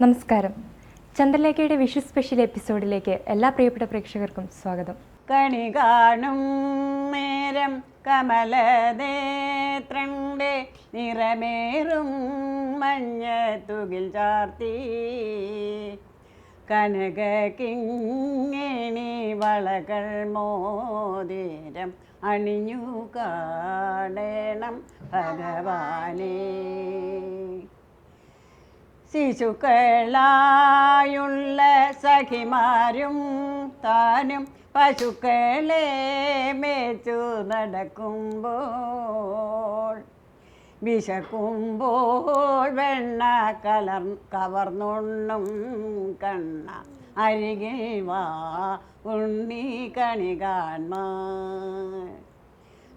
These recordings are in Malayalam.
നമസ്കാരം. ചന്ദ്രലേഖയുടെ വിഷു സ്പെഷ്യൽ എപ്പിസോഡിലേക്ക് എല്ലാ പ്രിയപ്പെട്ട പ്രേക്ഷകർക്കും സ്വാഗതം. കണി കാണും നേരം കമലനേത്രന്റെ നിറമേറും മഞ്ഞ തുകിൽ ചാർത്തി കനക കിങ്ങിണി വളകൾ മോതിരം അണിഞ്ഞു കാണണം ഭഗവാനേ. ശിശുക്കളായുള്ള സഖിമാരും താനും പശുക്കളെ മേച്ചു നടക്കുമ്പോൾ വിശക്കുമ്പോൾ വെണ്ണ കവർന്നുണ്ണും കണ്ണ അരികിൽ വാ ഉണ്ണി കണി കാൺമാൻ.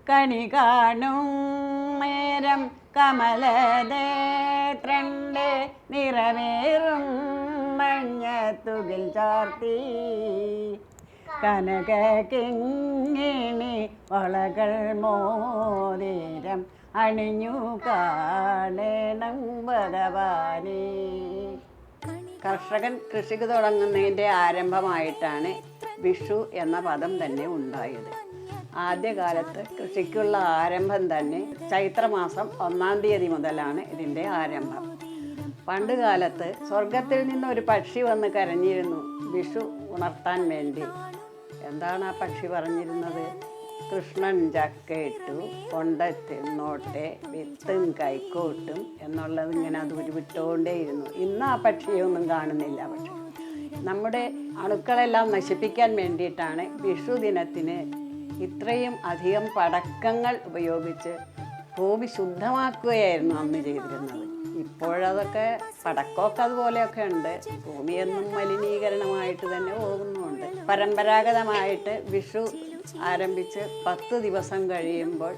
കണി കാണും നേരം കമലനേത്രന്റെ നിറമേറും മഞ്ഞ തുകിൽ ചാർത്തി കനക കിങ്ങിണി വളകൾ മോതിരം അണിഞ്ഞു കാണണം ഭഗവാനേ. കർഷകൻ കൃഷിക്ക് തുടങ്ങുന്നതിൻ്റെ ആരംഭമായിട്ടാണ് വിഷു എന്ന പദം തന്നെ ഉണ്ടായത്. ആദ്യകാലത്ത് കൃഷിക്കുള്ള ആരംഭം തന്നെ ചൈത്രമാസം 1-ാം തീയതി മുതലാണ് ഇതിൻ്റെ ആരംഭം. പണ്ട് കാലത്ത് സ്വർഗത്തിൽ നിന്ന് ഒരു പക്ഷി വന്ന് കരഞ്ഞിരുന്നു വിഷു ഉണർത്താൻ വേണ്ടി. എന്താണ് ആ പക്ഷി പറഞ്ഞിരുന്നത്? കൃഷ്ണൻ ചക്കയിട്ടു കൊണ്ട തിന്നോട്ടെ വിത്തും കൈക്കോട്ടും എന്നുള്ളത് ഇങ്ങനെ അത് ഉരുവിട്ടുകൊണ്ടേയിരുന്നു. ഇന്ന് ആ പക്ഷിയൊന്നും കാണുന്നില്ല. പക്ഷെ നമ്മുടെ അണുക്കളെല്ലാം നശിപ്പിക്കാൻ വേണ്ടിയിട്ടാണ് വിഷു ദിനത്തിന് ഇത്രയും അധികം പടക്കങ്ങൾ ഉപയോഗിച്ച് ഭൂമി ശുദ്ധമാക്കുകയായിരുന്നു അന്ന് ചെയ്തിരുന്നത്. ഇപ്പോഴതൊക്കെ പടക്കമൊക്കെ അതുപോലെയൊക്കെ ഉണ്ട്. ഭൂമി എന്നും മലിനീകരണമായിട്ട് തന്നെ പോകുന്നുമുണ്ട്. പരമ്പരാഗതമായിട്ട് വിഷു ആരംഭിച്ച് 10 ദിവസം കഴിയുമ്പോൾ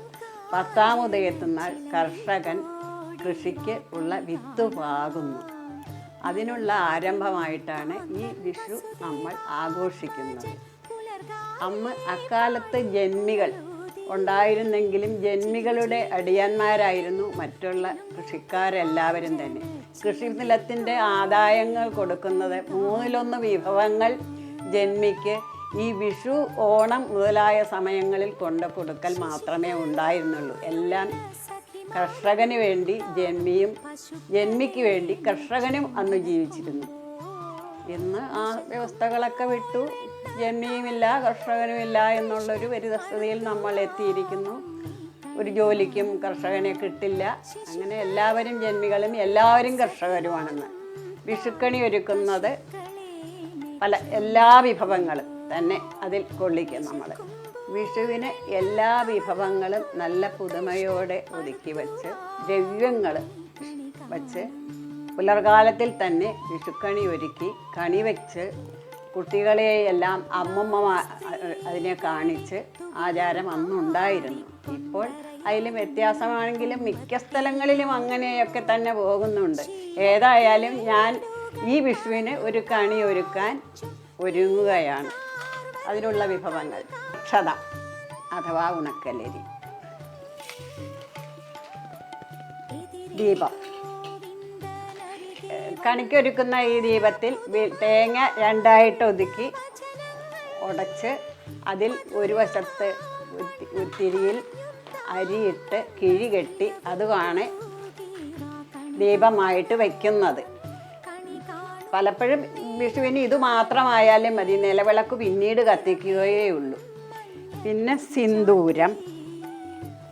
10-ാം ഉദയത്തിനാൾ കർഷകൻ കൃഷിക്ക് ഉള്ള വിത്ത് പാകുന്നു. അതിനുള്ള ആരംഭമായിട്ടാണ് ഈ വിഷു നമ്മൾ ആഘോഷിക്കുന്നത്. അന്ന് അക്കാലത്ത് ജന്മികൾ ഉണ്ടായിരുന്നെങ്കിലും ജന്മികളുടെ അടിയന്മാരായിരുന്നു മറ്റുള്ള കൃഷിക്കാരെല്ലാവരും തന്നെ. കൃഷി നിലത്തിൻ്റെ ആദായങ്ങൾ കൊടുക്കുന്നത് 1/3 വിഭവങ്ങൾ ജന്മിക്ക് ഈ വിഷു, ഓണം മുതലായ സമയങ്ങളിൽ കൊണ്ട് കൊടുക്കൽ മാത്രമേ ഉണ്ടായിരുന്നുള്ളൂ. എല്ലാം കർഷകന് വേണ്ടി ജന്മിയും ജന്മിക്ക് വേണ്ടി കർഷകനും അന്ന് ജീവിച്ചിരുന്നു. ഇന്ന് ആ വ്യവസ്ഥകളൊക്കെ വിട്ടു. ജന്മിയുമില്ല കർഷകനുമില്ല എന്നുള്ളൊരു പരിതസ്ഥിതിയിൽ നമ്മൾ എത്തിയിരിക്കുന്നു. ഒരു ജോലിക്കും കർഷകനെ കിട്ടില്ല. അങ്ങനെ എല്ലാവരും ജന്മികളും എല്ലാവരും കർഷകരുമാണെന്ന്. വിഷുക്കണി ഒരുക്കുന്നത് എല്ലാ വിഭവങ്ങളും തന്നെ അതിൽ കൊള്ളിക്കും നമ്മൾ. വിഷുവിന് എല്ലാ വിഭവങ്ങളും നല്ല പുതുമയോടെ ഒതുക്കി വച്ച് ദ്രവ്യങ്ങൾ വച്ച് പുലർകാലത്തിൽ തന്നെ വിഷുക്കണി ഒരുക്കി കണി വെച്ച് കുട്ടികളെയെല്ലാം അമ്മമ്മ അതിനെ കാണിച്ച് ആചാരം അന്നുണ്ടായിരുന്നു. ഇപ്പോൾ അതിലും വ്യത്യാസമാണെങ്കിലും മിക്ക സ്ഥലങ്ങളിലും അങ്ങനെയൊക്കെ തന്നെ പോകുന്നുണ്ട്. ഏതായാലും ഞാൻ ഈ വിഷുവിന് ഒരു കണി ഒരുക്കാൻ ഒരുങ്ങുകയാണ്. അതിനുള്ള വിഭവങ്ങൾ: അക്ഷത അഥവാ ഉണക്കലരി, ദീപം. കണിക്കൊരുക്കുന്ന ഈ ദീപത്തിൽ തേങ്ങ 2ആയിട്ട് ഒതുക്കി ഉടച്ച് അതിൽ ഒരു വശത്ത് തിരിയിൽ അരിയിട്ട് കിഴി കെട്ടി അതുമാണ് ദീപമായിട്ട് വയ്ക്കുന്നത്. പലപ്പോഴും വിഷുവിന് ഇത് മാത്രമായാലും മതി, നിലവിളക്ക് പിന്നീട് കത്തിക്കുകയേ ഉള്ളൂ. പിന്നെ സിന്ദൂരം.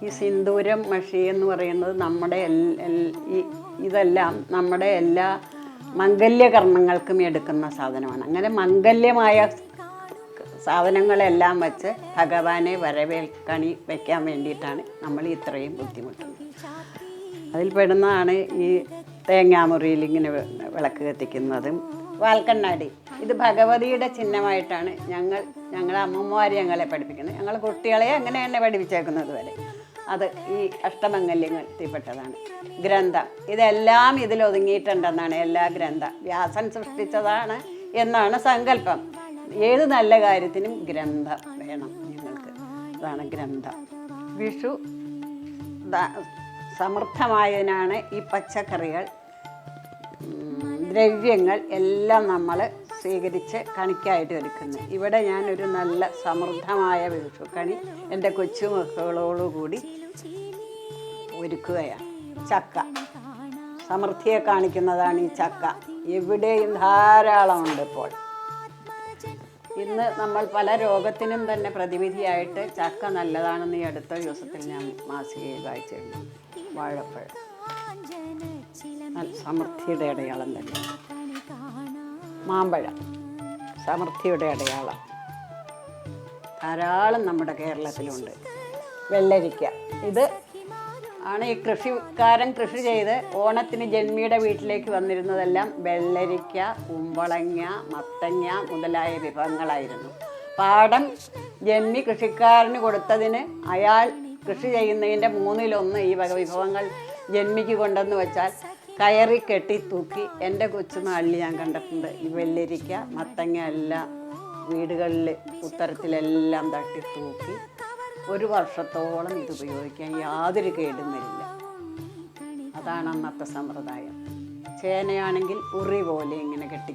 ഈ സിന്ദൂരം മഷി എന്ന് പറയുന്നത് നമ്മുടെ ഇതെല്ലാം നമ്മുടെ എല്ലാ മംഗല്യകർമ്മങ്ങൾക്കും എടുക്കുന്ന സാധനമാണ്. അങ്ങനെ മംഗല്യമായ സാധനങ്ങളെല്ലാം വച്ച് ഭഗവാനെ വരവേൽക്കണി വയ്ക്കാൻ വേണ്ടിയിട്ടാണ് നമ്മൾ ഇത്രയും ബുദ്ധിമുട്ടുന്നത്. അതിൽ പെടുന്നതാണ് ഈ തേങ്ങാമുറിയിൽ ഇങ്ങനെ വിളക്ക് കത്തിക്കുന്നതും വാൽക്കണ്ണാടി. ഇത് ഭഗവതിയുടെ ചിഹ്നമായിട്ടാണ് ഞങ്ങളെ അമ്മമാർ ഞങ്ങളെ പഠിപ്പിക്കുന്നത്. ഞങ്ങൾ കുട്ടികളെ അങ്ങനെ തന്നെ പഠിപ്പിച്ചേക്കുന്നത് വരെ. അത് ഈ അഷ്ടമംഗല്യങ്ങൾ എത്തിപ്പെട്ടതാണ്. ഗ്രന്ഥം ഇതെല്ലാം ഇതിലൊതുങ്ങിയിട്ടുണ്ടെന്നാണ്. എല്ലാ ഗ്രന്ഥം വ്യാസൻ സൃഷ്ടിച്ചതാണ് എന്നാണ് സങ്കല്പം. ഏത് നല്ല കാര്യത്തിനും ഗ്രന്ഥം വേണം ഞങ്ങൾക്ക്. അതാണ് ഗ്രന്ഥം. വിഷു സമൃദ്ധമായതിനാണ് ഈ പച്ചക്കറികൾ ദ്രവ്യങ്ങൾ എല്ലാം നമ്മൾ സ്വീകരിച്ച് കണിക്കായിട്ട് ഒരുക്കുന്നത്. ഇവിടെ ഞാനൊരു നല്ല സമൃദ്ധമായ വിഷുക്കണി എൻ്റെ കൊച്ചുമക്കളോടുകൂടി ഒരുക്കുകയാണ്. ചക്ക സമൃദ്ധിയെ കാണിക്കുന്നതാണ് ഈ ചക്ക. എവിടെയും ധാരാളമുണ്ട്. ഇപ്പോൾ ഇന്ന് നമ്മൾ പല രോഗത്തിനും തന്നെ പ്രതിവിധിയായിട്ട് ചക്ക നല്ലതാണെന്ന് ഈ അടുത്ത ദിവസത്തിൽ ഞാൻ മാസികയിൽ വായിച്ചിരുന്നു. വാഴപ്പഴം സമൃദ്ധിയുടെ അടയാളം തന്നെ. മാമ്പഴം സമൃദ്ധിയുടെ അടയാളം ധാരാളം നമ്മുടെ കേരളത്തിലുണ്ട്. വെള്ളരിക്ക ഇത് ആണ് ഈ കൃഷിക്കാരൻ കൃഷി ചെയ്ത് ഓണത്തിന് ജന്മിയുടെ വീട്ടിലേക്ക് വന്നിരുന്നതെല്ലാം വെള്ളരിക്ക, കുമ്പളങ്ങ, മത്തങ്ങ മുതലായ വിഭവങ്ങളായിരുന്നു. പാടം ജന്മി കൃഷിക്കാരന് കൊടുത്തതിന് അയാൾ കൃഷി ചെയ്യുന്നതിൻ്റെ 1/3 ഈ വക വിഭവങ്ങൾ ജന്മിക്ക് കൊണ്ടെന്ന് വെച്ചാൽ കയറി കെട്ടി തൂക്കി എൻ്റെ കൊച്ചുനാളിൽ ഞാൻ കണ്ടിട്ടുണ്ട്. ഈ വെള്ളരിക്ക, മത്തങ്ങ എല്ലാം വീടുകളിൽ ഉത്തരത്തിലെല്ലാം തട്ടി തൂക്കി 1 വർഷത്തോളം ഇത് ഉപയോഗിക്കാൻ യാതൊരു കേടും വരില്ല. അതാണ് അന്നത്തെ സമ്പ്രദായം. ചേനയാണെങ്കിൽ ഉറി പോലെ ഇങ്ങനെ കെട്ടി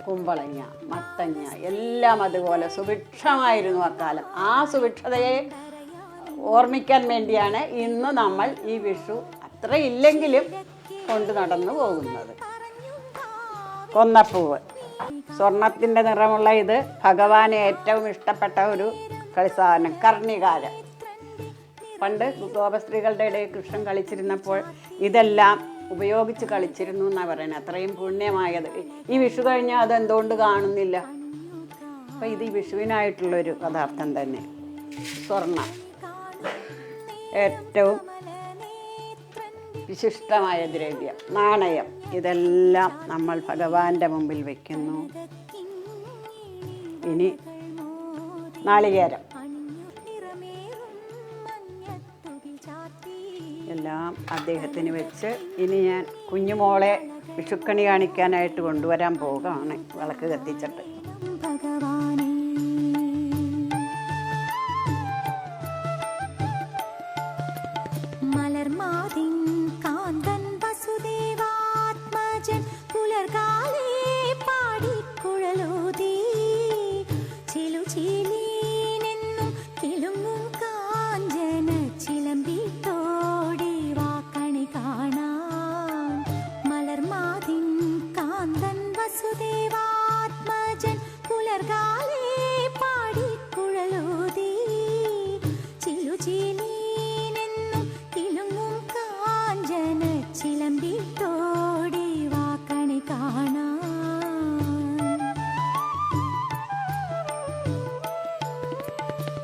കുമ്പളങ്ങ, മത്തങ്ങ എല്ലാം അതുപോലെ സുഭിക്ഷമായിരുന്നു അക്കാലം. ആ സുഭിക്ഷതയെ ഓർമ്മിക്കാൻ വേണ്ടിയാണ് ഇന്ന് നമ്മൾ ഈ വിഷു അത്ര ഇല്ലെങ്കിലും കൊണ്ട് നടന്നു പോകുന്നത്. കൊന്നപ്പൂവ് സ്വർണത്തിൻ്റെ നിറമുള്ള ഇത് ഭഗവാന് ഏറ്റവും ഇഷ്ടപ്പെട്ട ഒരു കളിസാധനം. കർണികാരം പണ്ട് ഗോപസ്ത്രീകളുടെ ഇടയിൽ കൃഷ്ണൻ കളിച്ചിരുന്നപ്പോൾ ഇതെല്ലാം ഉപയോഗിച്ച് കളിച്ചിരുന്നു എന്നാണ് പറയുന്നത്. അത്രയും പുണ്യമായത്. ഈ വിഷു കഴിഞ്ഞാൽ അതെന്തുകൊണ്ട് കാണുന്നില്ല? അപ്പം ഇത് ഈ വിഷുവിനായിട്ടുള്ളൊരു പദാർത്ഥം തന്നെ. സ്വർണം ഏറ്റവും വിശിഷ്ടമായ ദ്രവ്യം. നാണയം ഇതെല്ലാം നമ്മൾ ഭഗവാന്റെ മുമ്പിൽ വയ്ക്കുന്നു. ഇനി നാളികേരം എല്ലാം അദ്ദേഹത്തിന് വെച്ച് ഇനി ഞാൻ കുഞ്ഞുമോളെ വിഷുക്കണി കാണിക്കാനായിട്ട് കൊണ്ടുവരാൻ പോകുകയാണ്. വിളക്ക് കത്തിച്ചിട്ട്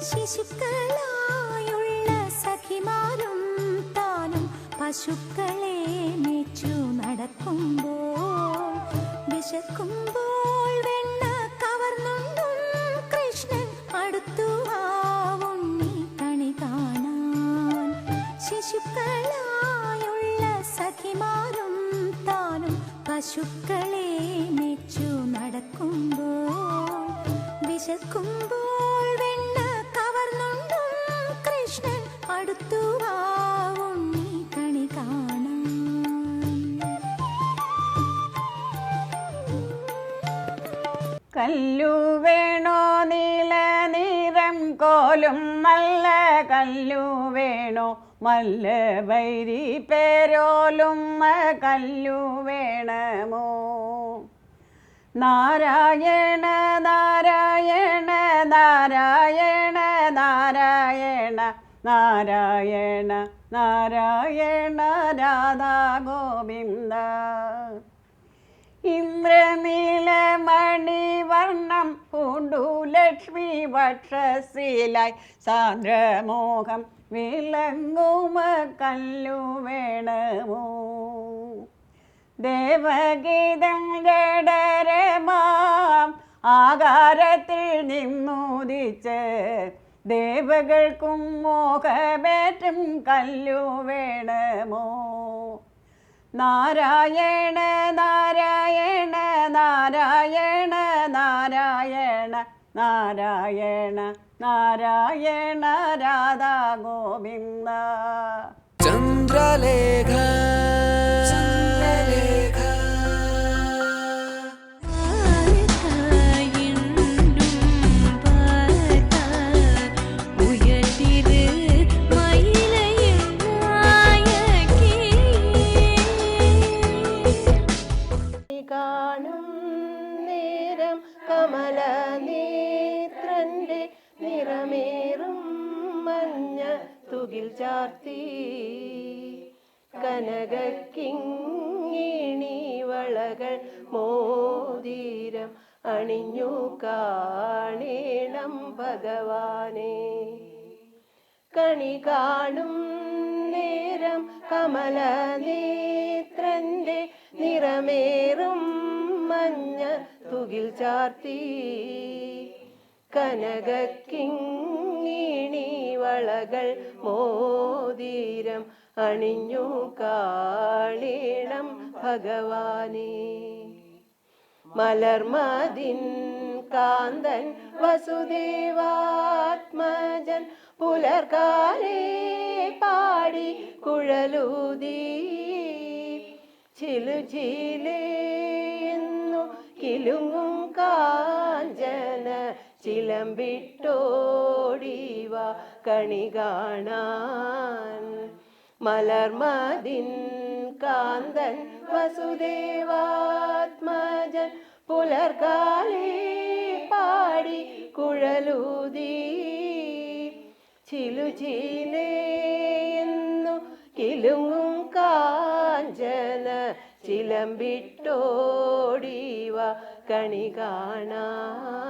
ശിശുക്കളായുള്ള സഖിമാരും താനും പശുക്കളെ മേച്ചു നടക്കുമ്പോൾ വിശക്കുമ്പോൾ വെണ്ണ കവർന്നുണ്ടും കൃഷ്ണൻ അടുത്തു ഉണ്ണി കണി കാണാൻ. ശിശുക്കളായുള്ള സഖിമാരും താനും പശുക്കളെ മേച്ചു നടക്കുമ്പോൾ വിശക്കുമ്പോൾ വെണ്ണ കവർന്നുണ്ടും കൃഷ്ണൻ അടുത്തു ഉണ്ണി കണി കാണാൻ. കല്ലു വേണോ നീല നിറം കോലും നല്ല കല്ലു വേണോ മല്ല വൈരി പേരോലും കല്ലു വേണമോ. നാരായണ നാരായണ നാരായണ നാരായണ നാരായണ നാരായണ രാധാ ഗോവിന്ദ. ഇന്ദ്രനീലമണിവർണം പൂണ്ടു ലക്ഷ്മി വക്ഷസിലായി സാന്ദ്രമോഹം വിളങ്ങുമ കല്ലു വേണമോ. ദേവഗീതം ജഡരമാം ആകാരത്തിൽ നിന്നുദിച്ച് ദേവകൾക്കും മോഹമേറ്റും കല്ലു വേണമോ. നാരായണ നാരായണ നാരായണ നാരായണ നാരായണ നാരായണ രാധാ ഗോവിന്ദ. ചന്ദ്രലേഖ ചന്ദ്രലേഖ തുകിൽ ചാർത്തി കനകക്കിങ്ങിണി വളകൾ മോതിരം അണിഞ്ഞു കാണേണം ഭഗവാനെ. കണി കാണും നേരം കമല നേത്രന്റെ നിറമേറും മഞ്ഞ തുകിൽ ചാർത്തി കനകക്കിങ്ങിണി വളകൾ മോതിരം അണിഞ്ഞു കാണേണം ഭഗവാനെ. മലർമതിൻ കാന്തൻ വസുദേവാത്മജൻ പുലർകാലേ പാടി കുഴലൂതി ചിലുചിലേന്നു കിലുങ്ങും കാഞ്ചന ചിലമ്പിട്ടോടിവ കണി കാണാൻ. മലർമതിൻ കാന്തൻ വസുദേവാത്മജൻ പുലർകാലേ പാടി കുഴലൂതി ചിലുചിലേന്നു കിലുങ്ങും കാഞ്ചന ചിലമ്പിട്ടോടിവ കണി കാണാൻ.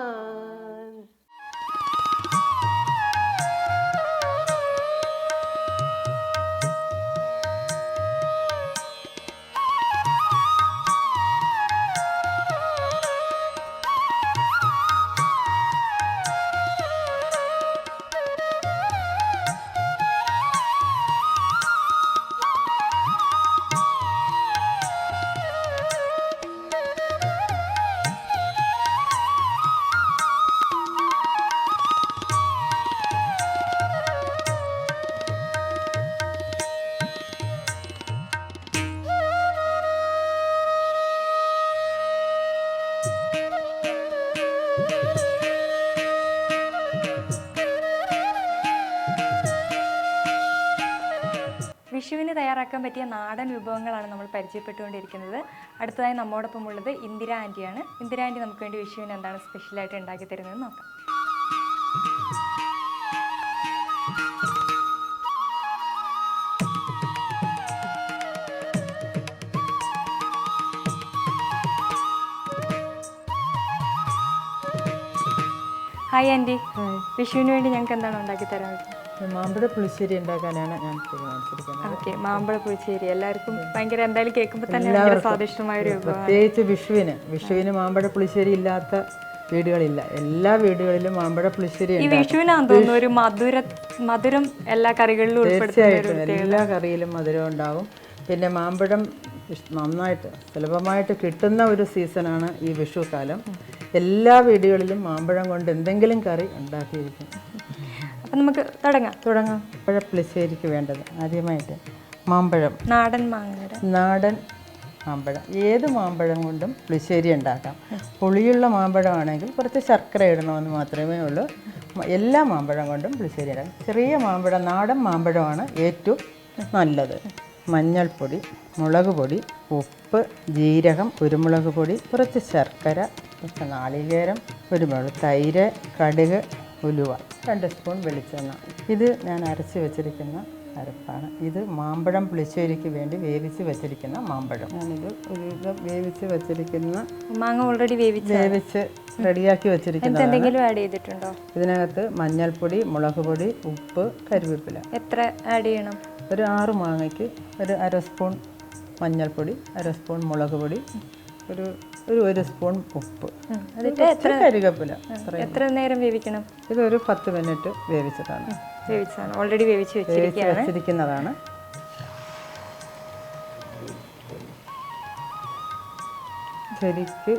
വിഷുവിന് തയ്യാറാക്കാൻ പറ്റിയ നാടൻ വിഭവങ്ങളാണ് നമ്മൾ പരിചയപ്പെട്ടുകൊണ്ടിരിക്കുന്നത്. അടുത്തതായി നമ്മോടൊപ്പം ഉള്ളത് ഇന്ദിര ആൻറ്റിയാണ്. ഇന്ദിര ആൻറ്റി നമുക്ക് വേണ്ടി വിഷുവിന് എന്താണ് സ്പെഷ്യലായിട്ട് ഉണ്ടാക്കി തരുന്നത് നോക്കാം. ഹായ് ആൻറ്റി, വിഷുവിന് വേണ്ടി ഞങ്ങൾക്ക് എന്താണ് ഉണ്ടാക്കി തരാൻ? മാമ്പഴ പുളിശ്ശേരി ഉണ്ടാക്കാനാണ് ഞാൻ തീരുമാനിച്ചിരിക്കുന്നത്. ഓക്കെ, മാമ്പഴ പുളിശ്ശേരി എല്ലാവർക്കും ഭയങ്കര എന്തായാലും കേൾക്കുമ്പോൾ തന്നെ ഭയങ്കര സ്വാദിഷ്ടമായ ഒരു വിഭവമാണ്. പ്രത്യേകിച്ച് വിഷുവിന് മാമ്പഴ പുളിശ്ശേരി ഇല്ലാത്ത വീടുകളില്ല. എല്ലാ വീടുകളിലും മാമ്പഴ പുളിശ്ശേരി ഈ വിഷുവിനാന്ന് തോന്നുന്നു ഒരു മധുരം എല്ലാ കറികളിലും തീർച്ചയായിട്ടും എല്ലാ കറിയിലും മധുരം ഉണ്ടാവും. പിന്നെ മാമ്പഴം നന്നായിട്ട് സുലഭമായിട്ട് കിട്ടുന്ന ഒരു സീസണാണ് ഈ വിഷുക്കാലം. എല്ലാ വീടുകളിലും മാമ്പഴം കൊണ്ട് എന്തെങ്കിലും കറി ഉണ്ടാക്കിയിരിക്കും. അപ്പം നമുക്ക് തുടങ്ങാം. മാമ്പഴ പുളിശ്ശേരിക്ക് വേണ്ടത് ആദ്യമായിട്ട് മാമ്പഴം, നാടൻ മാമ്പഴം, ഏത് മാമ്പഴം കൊണ്ടും പുളിശ്ശേരി ഉണ്ടാക്കാം. പുളിയുള്ള മാമ്പഴമാണെങ്കിൽ കുറച്ച് ശർക്കര ഇടണമെന്ന് മാത്രമേ ഉള്ളൂ. എല്ലാ മാമ്പഴം കൊണ്ടും പുളിശ്ശേരി ഉണ്ടാക്കാം. ചെറിയ മാമ്പഴം, നാടൻ മാമ്പഴമാണ് ഏറ്റവും നല്ലത്. മഞ്ഞൾപ്പൊടി, മുളക് പൊടി, ഉപ്പ്, ജീരകം, കുരുമുളക് പൊടി, കുറച്ച് ശർക്കര, കുറച്ച് നാളികേരം, കുരുമുളക്, തൈര്, കടുക്, ഉലുവ, 2 സ്പൂൺ വെളിച്ചെണ്ണ. ഇത് ഞാൻ അരച്ച് വെച്ചിരിക്കുന്ന അരപ്പാണ്. ഇത് മാമ്പഴം പുളിശ്ശേരിക്ക് വേണ്ടി വേവിച്ച് വെച്ചിരിക്കുന്ന മാമ്പഴം. ഞാനിത് ഒരു വേവിച്ച് വെച്ചിരിക്കുന്ന മാങ്ങ ഓൾറെഡി വേവിച്ച് റെഡിയാക്കി വെച്ചിരിക്കുന്നത്. എന്തെങ്കിലും ആഡ് ചെയ്തിട്ടുണ്ടോ? ഇതിനകത്ത് മഞ്ഞൾപ്പൊടി, മുളക് പൊടി, ഉപ്പ്, കരിവേപ്പില. എത്ര ആഡ് ചെയ്യണം? ഒരു 6 മാങ്ങയ്ക്ക് ഒരു 1/2 സ്പൂൺ മഞ്ഞൾപ്പൊടി, 1/2 സ്പൂൺ മുളക് പൊടി, ഒരു 1 സ്പൂൺ ഉപ്പ്, കരിവേപ്പില. എത്ര നേരം വേവിക്കണം? ഇതൊരു 10 മിനിറ്റ് വേവിച്ചതാണ്. ഓൾറെഡി വേവിച്ച് വെച്ചിരിക്കുന്നതാണ്. ശരിക്ക്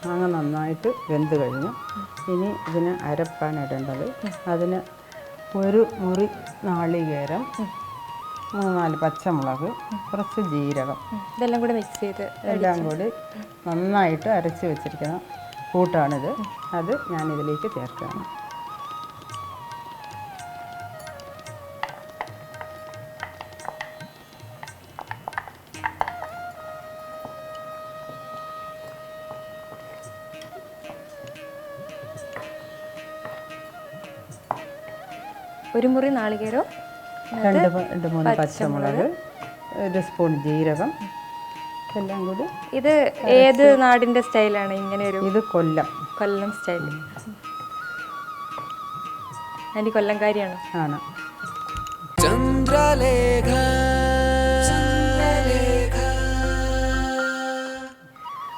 മാങ്ങ നന്നായിട്ട് വെന്ത് കഴിഞ്ഞു. ഇനി ഇതിന് അരപ്പാണ് ഇടേണ്ടത്. അതിന് 1 മുറി നാളികേരം, 3-4 പച്ചമുളക്, കുറച്ച് ജീരകം, ഇതെല്ലാം കൂടി മിക്സ് ചെയ്ത് എല്ലാം കൂടി നന്നായിട്ട് അരച്ച് വെച്ചിരിക്കുന്ന കൂട്ടാണിത്. അത് ഞാനിതിലേക്ക് ചേർക്കുകയാണ്. ഒരു മുറി നാളികേരവും രണ്ട് മൂന്ന് പച്ചമുളക്, ഒരു സ്പൂൺ ജീരകം, എല്ലാം കൂടി. ഇത് ഏത് നാടിന്റെ സ്റ്റൈലാണ് ഇങ്ങനെ ഒരു? ഇത് കൊല്ലം സ്റ്റൈൽ. ആൻറ്റി കൊല്ലംകാരിയാണോ? ആണ്.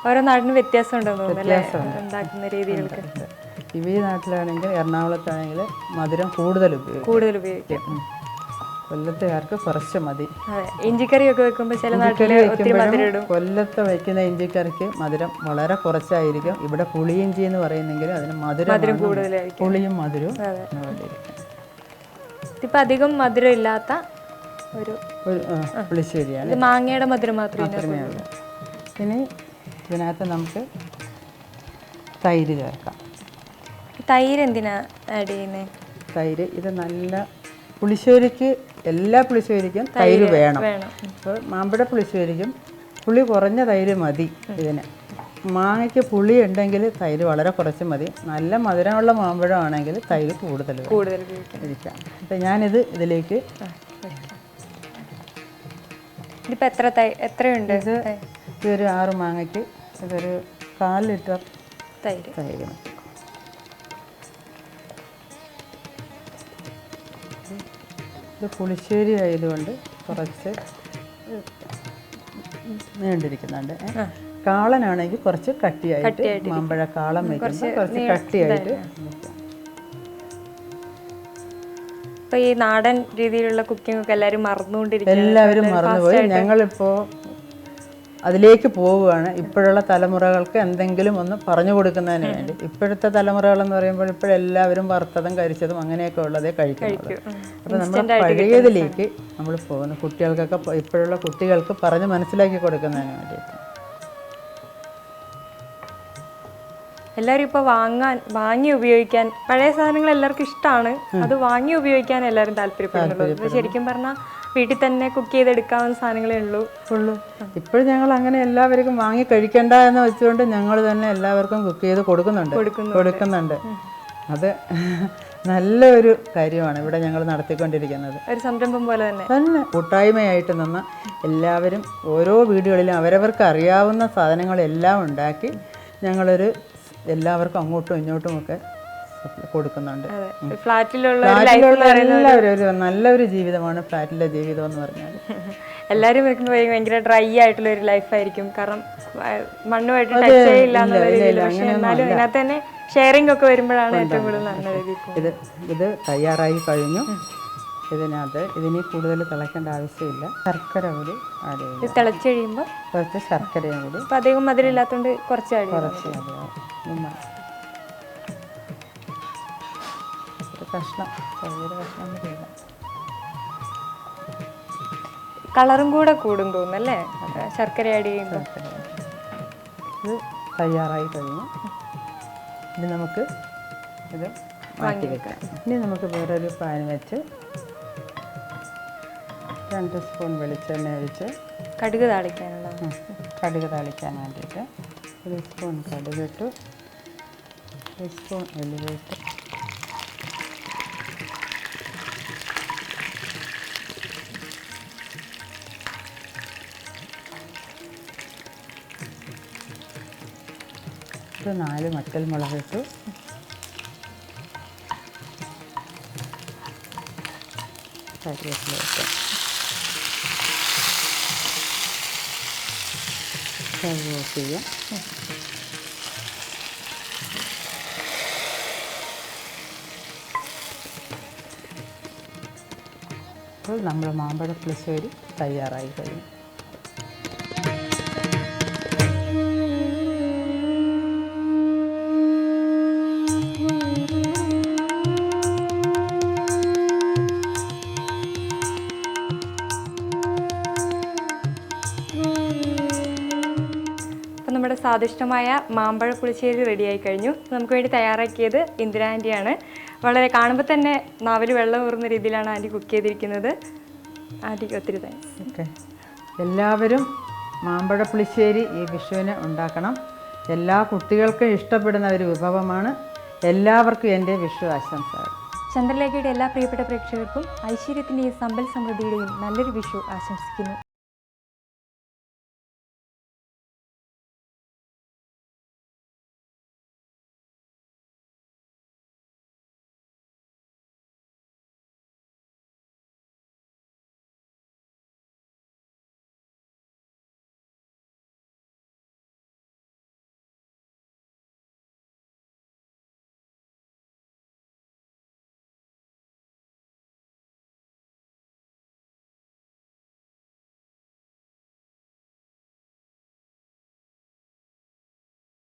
ഓരോ നാടിനും വ്യത്യാസം ഉണ്ടെന്ന് തോന്നുന്നു ഉണ്ടാക്കുന്ന രീതികൾക്ക്. ഈ നാട്ടിലാണെങ്കിൽ എറണാകുളത്താണെങ്കിൽ മധുരം കൂടുതൽ ഉപയോഗിക്കും. കൊല്ലത്തുകാർക്ക് കുറച്ച് മതി. അതെ, ഇഞ്ചിക്കറിയൊക്കെ വെക്കുമ്പോൾ ചില നാട്ടിൽ ഒത്തിരി മധുരം ഇടും. കൊല്ലത്ത് വയ്ക്കുന്ന ഇഞ്ചിക്കറിക്ക് മധുരം വളരെ കുറച്ചായിരിക്കും. ഇവിടെ പുളിയിഞ്ചി എന്ന് പറയുന്നെങ്കിലും അതിന് മധുരം കൂടുതലായിരിക്കും. പുളിയും മധുരവും. ഇപ്പം അധികം മധുരം ഇല്ലാത്ത ഒരു പുളിശ്ശേരിയാണ്. ഇത് മാങ്ങയുടെ മധുരം മാത്രമേ ഉള്ളൂ. ഇനി ഇതിനകത്ത് നമുക്ക് തൈര് ചേർക്കാം. തൈര് എന്തിനാ ആഡ് ചെയ്യുന്നത്? തൈര് ഇത് നല്ല പുളിശ്ശേരിക്ക്, എല്ലാ പുളിശ്ശേരിക്കും തൈര് വേണം. അപ്പോൾ മാമ്പഴ പുളിശ്ശേരിക്കും പുളി കുറഞ്ഞ തൈര് മതി. ഇതിന് മാങ്ങയ്ക്ക് പുളി ഉണ്ടെങ്കിൽ തൈര് വളരെ കുറച്ച് മതി. നല്ല മധുരമുള്ള മാമ്പഴമാണെങ്കിൽ തൈര് കൂടുതൽ ഇരിക്കാം. അപ്പം ഞാനിത് ഇതിലേക്ക് ഇതിപ്പോൾ എത്രയുണ്ട്? ഇതൊരു 6 മാങ്ങയ്ക്ക് ഇതൊരു 1/4 ലിറ്റർ തൈര്. ഇത് പുളിശ്ശേരി ആയതുകൊണ്ട് കുറച്ച് നീണ്ടിരിക്കുന്നുണ്ട്. കാളനാണെങ്കിൽ കുറച്ച് കട്ടിയായിട്ട്, മാമ്പഴ കാളം വയ്ക്കുമ്പോൾ കുറച്ച് കട്ടിയായിട്ട്. ഇപ്പൊ ഈ നാടൻ രീതിയിലുള്ള കുക്കിംഗ് ഒക്കെ എല്ലാവരും മറന്നുപോയി. ഞങ്ങളിപ്പോൾ അതിലേക്ക് പോവുകയാണ്. ഇപ്പോഴുള്ള തലമുറകൾക്ക് എന്തെങ്കിലും ഒന്ന് പറഞ്ഞു കൊടുക്കുന്നതിന് വേണ്ടി. ഇപ്പോഴത്തെ തലമുറകളെന്ന് പറയുമ്പോൾ ഇപ്പോഴെല്ലാവരും വറുത്തതും കരിച്ചതും അങ്ങനെയൊക്കെ ഉള്ളതേ കഴിക്കുന്നുള്ളൂ. അപ്പോൾ നമ്മൾ പഴയതിലേക്ക് നമ്മൾ പോകുന്നു. കുട്ടികൾക്കൊക്കെ, ഇപ്പോഴുള്ള കുട്ടികൾക്ക് പറഞ്ഞ് മനസ്സിലാക്കി കൊടുക്കുന്നതിന് വേണ്ടിയിട്ട്. എല്ലാവരും ഇപ്പോൾ വാങ്ങി ഉപയോഗിക്കാൻ, പഴയ സാധനങ്ങൾ എല്ലാവർക്കും ഇഷ്ടമാണ്, അത് വാങ്ങി ഉപയോഗിക്കാൻ എല്ലാവരും താല്പര്യപ്പെടുന്നുള്ളൂ. ശരിക്കും പറഞ്ഞാൽ വീട്ടിൽ തന്നെ കുക്ക് ചെയ്തെടുക്കാവുന്ന സാധനങ്ങളേ ഉള്ളൂ. ഇപ്പോഴും ഞങ്ങൾ അങ്ങനെ എല്ലാവർക്കും വാങ്ങി കഴിക്കണ്ട എന്ന് വെച്ചുകൊണ്ട് ഞങ്ങൾ തന്നെ എല്ലാവർക്കും കുക്ക് ചെയ്ത് കൊടുക്കുന്നുണ്ട്. അത് നല്ലൊരു കാര്യമാണ് ഇവിടെ ഞങ്ങൾ നടത്തിക്കൊണ്ടിരിക്കുന്നത്. ഒരു സംരംഭം പോലെ തന്നെ കൂട്ടായ്മയായിട്ട് നിന്ന് എല്ലാവരും ഓരോ വീടുകളിലും അവരവർക്ക് അറിയാവുന്ന സാധനങ്ങളെല്ലാം ഉണ്ടാക്കി ഞങ്ങളൊരു എല്ലാവർക്കും അങ്ങോട്ടും ഇങ്ങോട്ടും ഒക്കെ കൊടുക്കുന്നുണ്ട്. ഫ്ലാറ്റിലുള്ള എല്ലാവരും നല്ലൊരു ജീവിതമാണ് ഫ്ലാറ്റിലെ ജീവിതം എന്ന് പറഞ്ഞാൽ. എല്ലാവരും ഭയങ്കര ഡ്രൈ ആയിട്ടുള്ള ഒരു ലൈഫായിരിക്കും. കാരണം മണ്ണുമായിട്ട് ടച്ച് ചെയ്യില്ല എന്നുള്ള രീതിയിൽ. പക്ഷെ എന്നാലും ഇതിനകത്ത് തന്നെ ഷെയറിംഗ് ഒക്കെ വരുമ്പോഴാണ് ഏറ്റവും കൂടുതൽ നല്ല രീതിയിൽ. ഇത് തയ്യാറായി കഴിഞ്ഞു. ഇതിനി കൂടുതൽ തിളയ്ക്കേണ്ട ആവശ്യമില്ല. ശർക്കര കൂടി ആഡ് ചെയ്യും. ഇത് തിളച്ച് കഴിയുമ്പോൾ കുറച്ച് ശർക്കരയും കൂടി. ഇപ്പം അധികം മധുരം ഇല്ലാത്തതുകൊണ്ട് കുറച്ച് ആഡ് കഷ്ണം കളറും കൂടെ കൂടും തോന്നുന്നല്ലേ ശർക്കര ആഡ് ചെയ്യുമ്പോൾ. ഇത് തയ്യാറായി കഴിഞ്ഞു. ഇനി നമുക്ക് ഇത് മാറ്റി വെക്കാം. ഇനി നമുക്ക് വേറൊരു പാൻ വെച്ച് 2 സ്പൂൺ വെളിച്ചെണ്ണ ഒഴിച്ച് കടുക് താളിക്കാൻ വേണ്ടിയിട്ട് 1 സ്പൂൺ കടുകിട്ട് 1 സ്പൂൺ ഉലുവയിട്ട് ഒരു 4 വറ്റൽമുളക് ഇട്ടു. കറിവേപ്പില ഇട്ട് സ്റ്റവ് ഓഫ് ചെയ്യാം. അപ്പോൾ നമ്മൾ മാമ്പഴ പുളിശ്ശേരി തയ്യാറായി കഴിഞ്ഞു. നമ്മുടെ സ്വാദിഷ്ടമായ മാമ്പഴ പുളിശ്ശേരി റെഡിയായി കഴിഞ്ഞു. നമുക്ക് വേണ്ടി തയ്യാറാക്കിയത് ഇന്ദിര ആൻറ്റിയാണ്. വളരെ കാണുമ്പോൾ തന്നെ നാവിൽ വെള്ളം ഊറുന്ന രീതിയിലാണ് ആൻറ്റി കുക്ക് ചെയ്തിരിക്കുന്നത്. ആൻറ്റിക്ക് ഒത്തിരി താങ്ക്സ്. ഓക്കെ, എല്ലാവരും മാമ്പഴ പുളിശ്ശേരി ഈ വിഷുവിന് ഉണ്ടാക്കണം. എല്ലാ കുട്ടികൾക്കും ഇഷ്ടപ്പെടുന്ന ഒരു വിഭവമാണ്. എല്ലാവർക്കും എൻ്റെ വിഷു ആശംസകൾ. ചന്ദ്രലേഖയുടെ എല്ലാ പ്രിയപ്പെട്ട പ്രേക്ഷകർക്കും ഐശ്വര്യത്തിൻ്റെയും സമ്പൽ സമൃദ്ധിയുടെയും നല്ലൊരു വിഷു ആശംസിക്കുന്നു.